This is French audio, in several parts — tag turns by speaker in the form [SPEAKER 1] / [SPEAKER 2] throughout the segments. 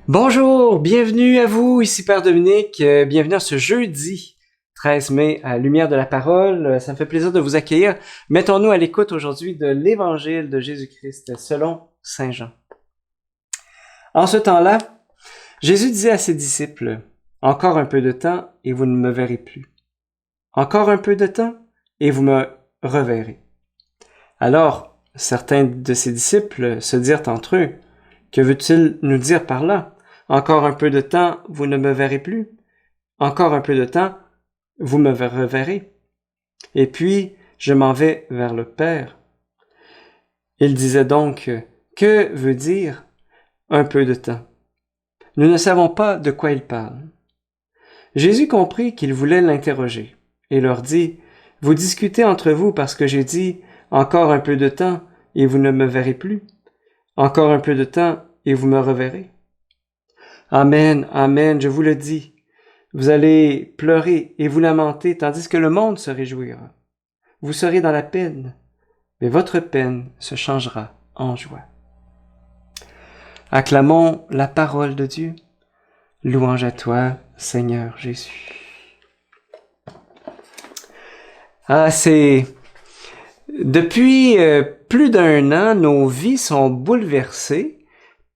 [SPEAKER 1] Bonjour, bienvenue à vous, ici Père Dominique, bienvenue à ce jeudi 13 mai à Lumière de la Parole. Ça me fait plaisir de vous accueillir. Mettons-nous à l'écoute aujourd'hui de l'Évangile de Jésus-Christ selon Saint Jean. En ce temps-là, Jésus disait à ses disciples, « Encore un peu de temps et vous ne me verrez plus. Encore un peu de temps et vous me reverrez. » Alors, certains de ses disciples se dirent entre eux, « Que veut-il nous dire par là? Encore un peu de temps, vous ne me verrez plus. Encore un peu de temps, vous me reverrez. Et puis, je m'en vais vers le Père. » Il disait donc, que veut dire un peu de temps? Nous ne savons pas de quoi il parle. Jésus comprit qu'il voulait l'interroger et leur dit, « Vous discutez entre vous parce que j'ai dit, encore un peu de temps et vous ne me verrez plus. Encore un peu de temps et vous me reverrez. Amen, amen, je vous le dis. Vous allez pleurer et vous lamenter, tandis que le monde se réjouira. Vous serez dans la peine, mais votre peine se changera en joie. » Acclamons la parole de Dieu. Louange à toi, Seigneur Jésus. Depuis plus d'un an, nos vies sont bouleversées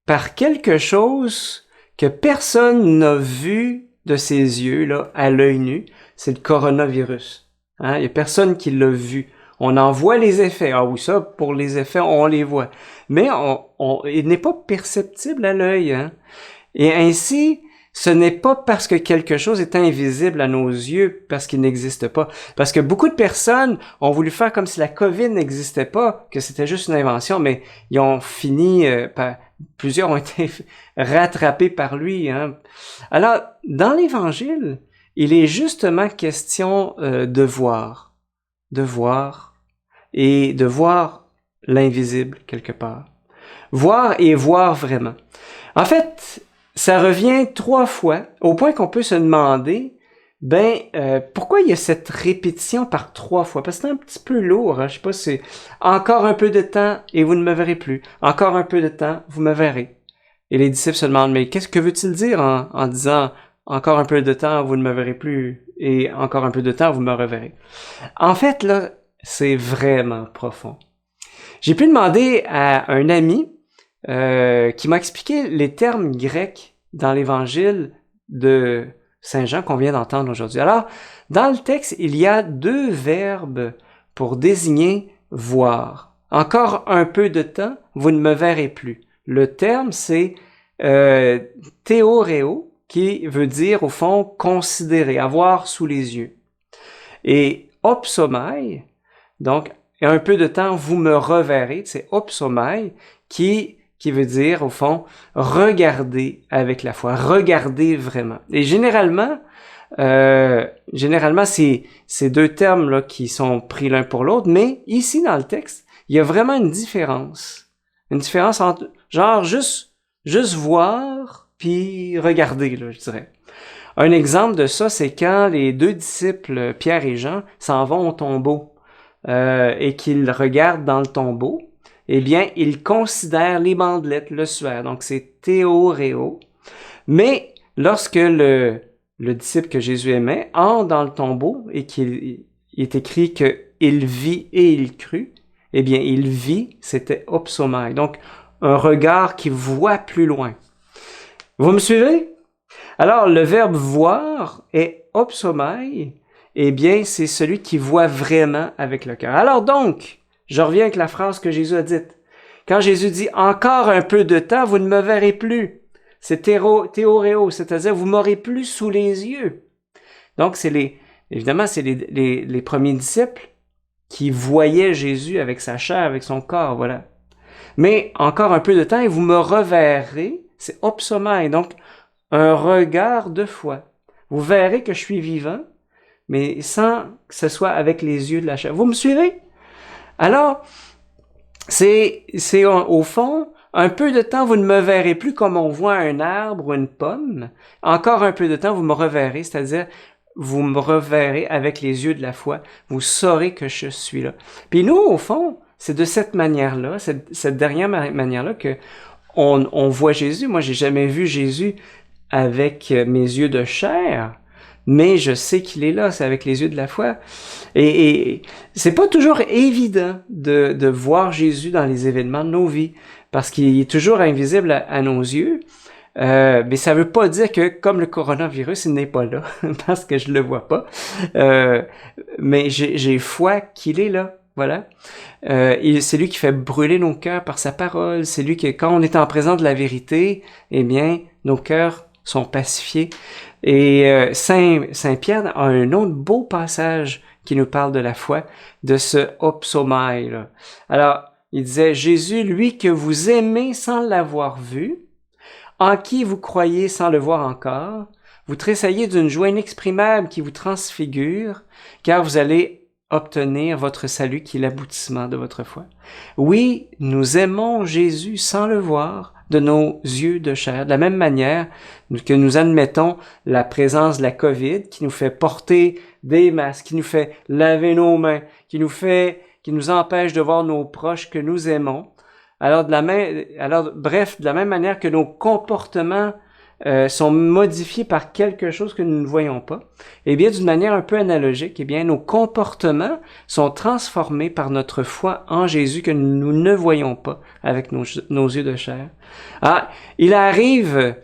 [SPEAKER 1] par quelque chose que personne n'a vu de ses yeux, là, à l'œil nu, c'est le coronavirus. Hein? Il n'y a personne qui l'a vu. On en voit les effets. Ah oui, ça, pour les effets, on les voit. Mais il n'est pas perceptible à l'œil. Hein? Et ainsi, ce n'est pas parce que quelque chose est invisible à nos yeux, parce qu'il n'existe pas. Parce que beaucoup de personnes ont voulu faire comme si la COVID n'existait pas, que c'était juste une invention, mais ils ont fini plusieurs ont été rattrapés par lui. Hein. Alors, dans l'Évangile, il est justement question de voir et de voir l'invisible quelque part. Voir et voir vraiment. En fait, ça revient 3 fois, au point qu'on peut se demander, pourquoi il y a cette répétition par 3 fois? Parce que c'est un petit peu lourd, hein? Je sais pas si c'est encore un peu de temps et vous ne me verrez plus. Encore un peu de temps, vous me verrez. Et les disciples se demandent, mais qu'est-ce que veut-il dire en disant encore un peu de temps, vous ne me verrez plus et encore un peu de temps, vous me reverrez? En fait, là, c'est vraiment profond. J'ai pu demander à un ami qui m'a expliqué les termes grecs dans l'Évangile de Saint Jean qu'on vient d'entendre aujourd'hui. Alors, dans le texte, il y a 2 verbes pour désigner voir. Encore un peu de temps, vous ne me verrez plus. Le terme, c'est théoréo, qui veut dire, au fond, considérer, avoir sous les yeux. Et opsomai, donc, un peu de temps, vous me reverrez, c'est opsomai, qui veut dire, au fond, regarder avec la foi, regarder vraiment. Et généralement, c'est ces 2 termes-là qui sont pris l'un pour l'autre, mais ici, dans le texte, il y a vraiment une différence. Une différence entre, genre, juste voir, puis regarder, là, je dirais. Un exemple de ça, c'est quand les 2 disciples, Pierre et Jean, s'en vont au tombeau, et qu'ils regardent dans le tombeau, eh bien, ils considèrent les bandelettes, le suaire. Donc, c'est théoréo. Mais lorsque le disciple que Jésus aimait entre dans le tombeau et qu'il est écrit qu'il vit et il crut, eh bien, il vit, c'était opsomai. Donc, un regard qui voit plus loin. Vous me suivez? Alors, le verbe voir est opsomai. Eh bien, c'est celui qui voit vraiment avec le cœur. Alors donc, je reviens avec la phrase que Jésus a dite. Quand Jésus dit « Encore un peu de temps, vous ne me verrez plus », c'est théoréo, c'est-à-dire vous m'aurez plus sous les yeux. Donc, évidemment, c'est les premiers disciples qui voyaient Jésus avec sa chair, avec son corps, voilà. Mais encore un peu de temps et vous me reverrez, c'est opsomai, donc un regard de foi. Vous verrez que je suis vivant, mais sans que ce soit avec les yeux de la chair. Vous me suivez? Alors, c'est au fond, un peu de temps, vous ne me verrez plus comme on voit un arbre ou une pomme. Encore un peu de temps, vous me reverrez, c'est-à-dire, vous me reverrez avec les yeux de la foi. Vous saurez que je suis là. Puis nous, au fond, c'est de cette manière-là, cette dernière manière-là, que on voit Jésus. Moi, j'ai jamais vu Jésus avec mes yeux de chair, mais je sais qu'il est là, c'est avec les yeux de la foi. Et c'est pas toujours évident de voir Jésus dans les événements de nos vies, parce qu'il est toujours invisible à nos yeux. Mais ça veut pas dire que, comme le coronavirus, il n'est pas là, parce que je le vois pas. Mais j'ai foi qu'il est là. Voilà. C'est lui qui fait brûler nos cœurs par sa parole. C'est lui qui, quand on est en présence de la vérité, eh bien, nos cœurs sont pacifiés. Et Saint Pierre a un autre beau passage qui nous parle de la foi, de ce opsomai, là. Alors, il disait, Jésus, lui que vous aimez sans l'avoir vu, en qui vous croyez sans le voir encore, vous tressaillez d'une joie inexprimable qui vous transfigure, car vous allez obtenir votre salut qui est l'aboutissement de votre foi. Oui, nous aimons Jésus sans le voir de nos yeux de chair, de la même manière que nous admettons la présence de la COVID qui nous fait porter des masques, qui nous fait laver nos mains, qui nous empêche de voir nos proches que nous aimons. Bref, de la même manière que nos comportements sont modifiés par quelque chose que nous ne voyons pas, eh bien, d'une manière un peu analogique, eh bien, nos comportements sont transformés par notre foi en Jésus que nous ne voyons pas avec nos yeux de chair. Ah, il arrive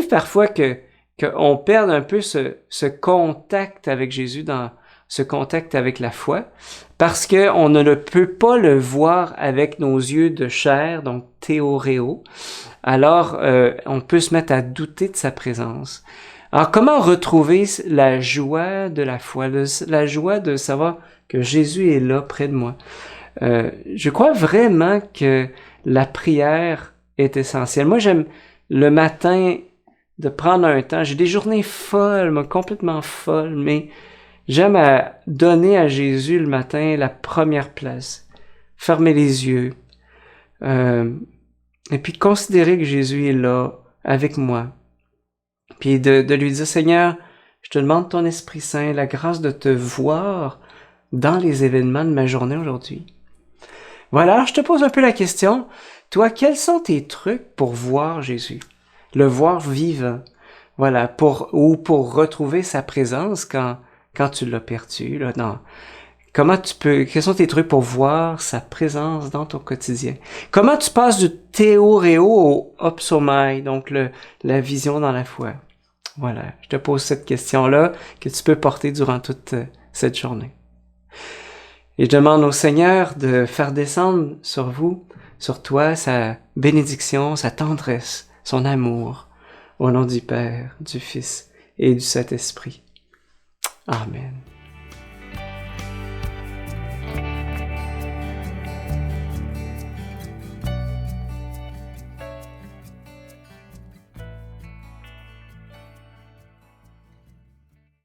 [SPEAKER 1] parfois qu'on perde un peu ce contact avec Jésus, dans ce contact avec la foi, parce qu'on ne peut pas le voir avec nos yeux de chair, donc théoréo. Alors, on peut se mettre à douter de sa présence. Alors, comment retrouver la joie de la foi, la joie de savoir que Jésus est là près de moi? Je crois vraiment que la prière est essentielle. Moi, j'aime le matin de prendre un temps. J'ai des journées folles, complètement folles, mais j'aime donner à Jésus le matin la première place. Fermer les yeux. Et puis considérer que Jésus est là avec moi. Puis de lui dire, Seigneur, je te demande ton Esprit Saint, la grâce de te voir dans les événements de ma journée aujourd'hui. Voilà, alors je te pose un peu la question. Toi, quels sont tes trucs pour voir Jésus? Le voir vivant. Voilà, pour retrouver sa présence quand tu l'as perdu, là, quels sont tes trucs pour voir sa présence dans ton quotidien? Comment tu passes du théoréo au opsomai, donc la vision dans la foi? Voilà, je te pose cette question-là que tu peux porter durant toute cette journée. Et je demande au Seigneur de faire descendre sur toi, sa bénédiction, sa tendresse, son amour, au nom du Père, du Fils et du Saint-Esprit. Amen.